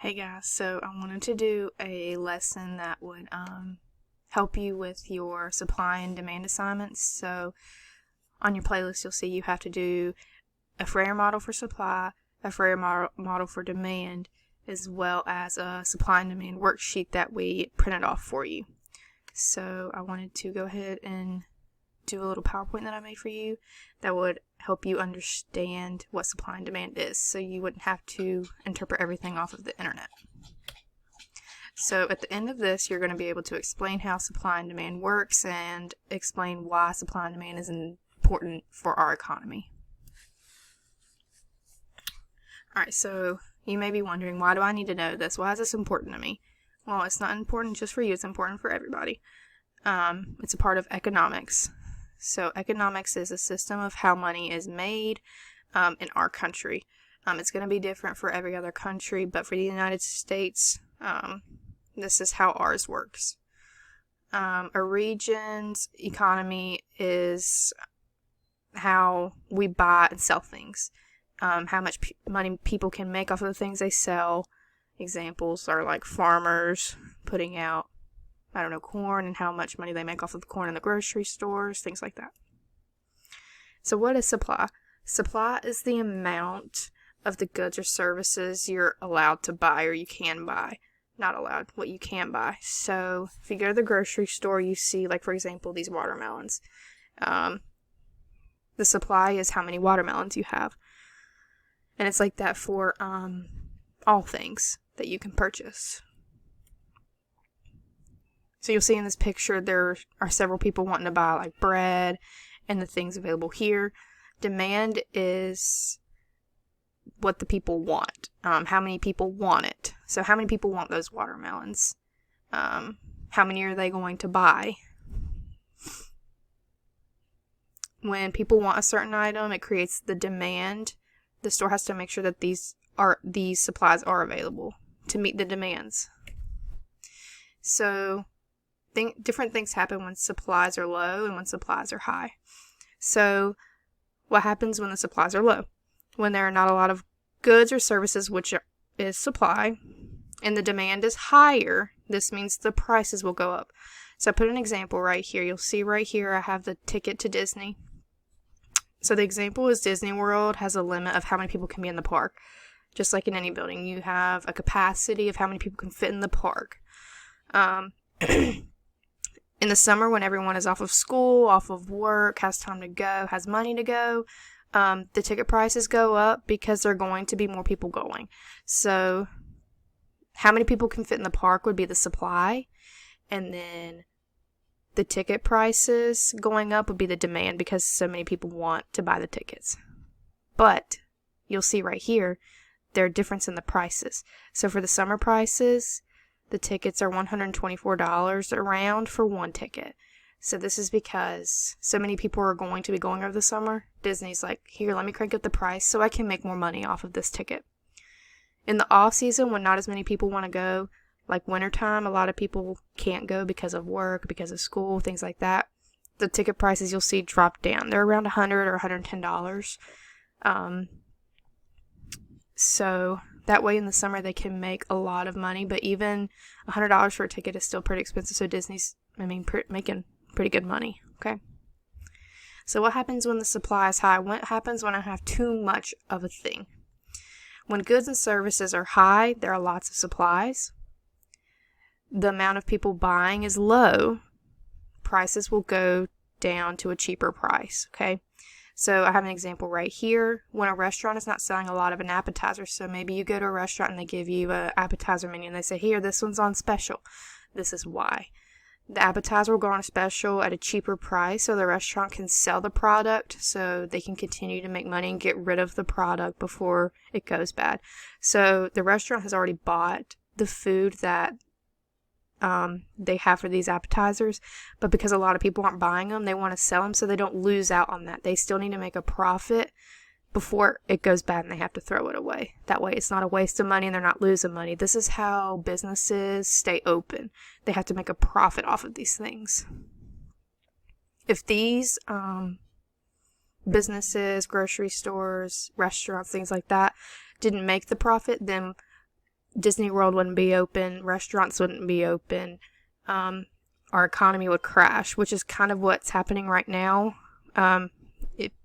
Hey guys, so I wanted to do a lesson that would help you with your supply and demand assignments. So on your playlist, you'll see you have to do a Frayer model for supply, a Frayer model for demand, as well as a supply and demand worksheet that we printed off for you. So I wanted to go ahead and do a little PowerPoint that I made for you that would help you understand what supply and demand is, so you wouldn't have to interpret everything off of the internet. So at the end of this, you're going to be able to explain how supply and demand works and explain why supply and demand is important for our economy. Alright, so you may be wondering, why do I need to know this? Why is this important to me? Well, it's not important just for you, it's important for everybody. It's a part of economics. So economics is a system of how money is made in our country. It's going to be different for every other country, but for the United States, this is how ours works. A region's economy is how we buy and sell things. How much money people can make off of the things they sell. Examples are like farmers putting out corn, and how much money they make off of the corn in the grocery stores, things like that. So what is supply? Supply is the amount of the goods or services you're allowed to buy, or you can buy. Not allowed, what you can buy. So if you go to the grocery store, you see, like for example, these watermelons. The supply is how many watermelons you have. And it's like that for all things that you can purchase. So you'll see in this picture there are several people wanting to buy like bread and the things available here. Demand is what the people want. How many people want it. So how many people want those watermelons? How many are they going to buy? When people want a certain item, it creates the demand. The store has to make sure that these supplies are available to meet the demands. So different things happen when supplies are low and when supplies are high. So what happens when the supplies are low? When there are not a lot of goods or services, which is supply, and the demand is higher, this means the prices will go up. So I put an example right here. You'll see right here I have the ticket to Disney. So the example is Disney World has a limit of how many people can be in the park. Just like in any building, you have a capacity of how many people can fit in the park. In the summer, when everyone is off of school, off of work, has time to go, has money to go, the ticket prices go up because there are going to be more people going. So how many people can fit in the park would be the supply, and then the ticket prices going up would be the demand because so many people want to buy the tickets. But you'll see right here, there are difference in the prices. So for the summer prices, the tickets are $124 around for one ticket. So this is because so many people are going to be going over the summer. Disney's like, here, let me crank up the price so I can make more money off of this ticket. In the off season, when not as many people want to go, like wintertime, a lot of people can't go because of work, because of school, things like that. The ticket prices you'll see drop down. They're around $100 or $110. So that way in the summer they can make a lot of money, but even $100 for a ticket is still pretty expensive, so Disney's, making pretty good money, okay? So what happens when the supply is high? What happens when I have too much of a thing? When goods and services are high, there are lots of supplies. The amount of people buying is low. Prices will go down to a cheaper price, okay? So I have an example right here. When a restaurant is not selling a lot of an appetizer, so maybe you go to a restaurant and they give you an appetizer menu and they say, here, this one's on special. This is why. The appetizer will go on a special at a cheaper price so the restaurant can sell the product so they can continue to make money and get rid of the product before it goes bad. So the restaurant has already bought the food that they have for these appetizers, but because a lot of people aren't buying them, they want to sell them so they don't lose out on that. They still need to make a profit before it goes bad and they have to throw it away. That way it's not a waste of money and they're not losing money. This is how businesses stay open. They have to make a profit off of these things. If these businesses, grocery stores, restaurants, things like that, didn't make the profit, then Disney World wouldn't be open, restaurants wouldn't be open, our economy would crash, which is kind of what's happening right now.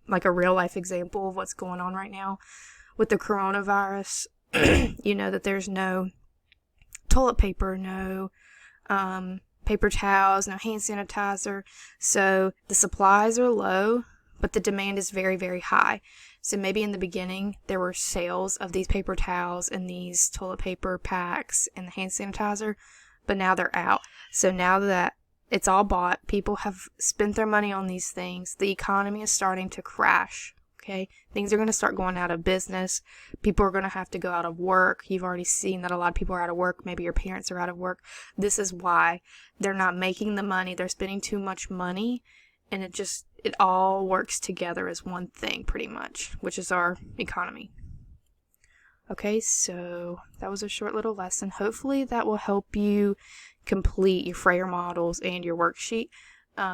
Like a real life example of what's going on right now with the coronavirus. You know that there's no toilet paper, no paper towels, no hand sanitizer. So the supplies are low, but the demand is very, very high. So maybe in the beginning there were sales of these paper towels and these toilet paper packs and the hand sanitizer, but now they're out. So now that it's all bought, people have spent their money on these things, the economy is starting to crash. Okay, things are going to start going out of business. People are going to have to go out of work. You've already seen that a lot of people are out of work. Maybe your parents are out of work. This is why they're not making the money. They're spending too much money, and it all works together as one thing pretty much, which is our economy. Okay, so that was a short little lesson. Hopefully that will help you complete your Frayer models and your worksheet.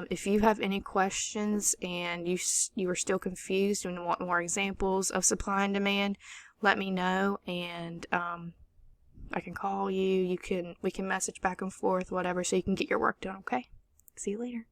If you have any questions and you are still confused and want more examples of supply and demand, let me know, and I can call you. We can message back and forth, whatever, so you can get your work done. Okay, see you later.